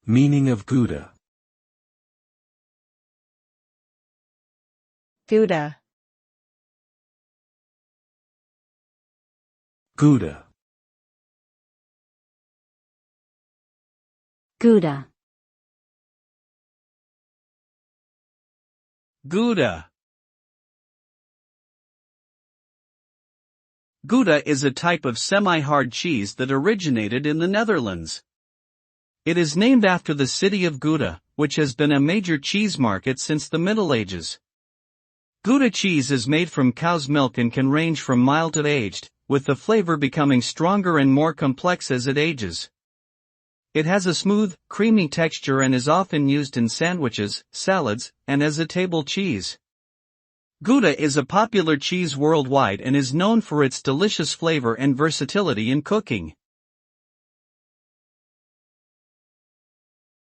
Meaning of Gouda. Gouda. Gouda. Gouda. Gouda. Gouda is a type of semi-hard cheese that originated in the Netherlands. It is named after the city of Gouda, which has been a major cheese market since the Middle Ages. Gouda cheese is made from cow's milk and can range from mild to aged, with the flavor becoming stronger and more complex as it ages. It has a smooth, creamy texture and is often used in sandwiches, salads, and as a table cheese. Gouda is a popular cheese worldwide and is known for its delicious flavor and versatility in cooking.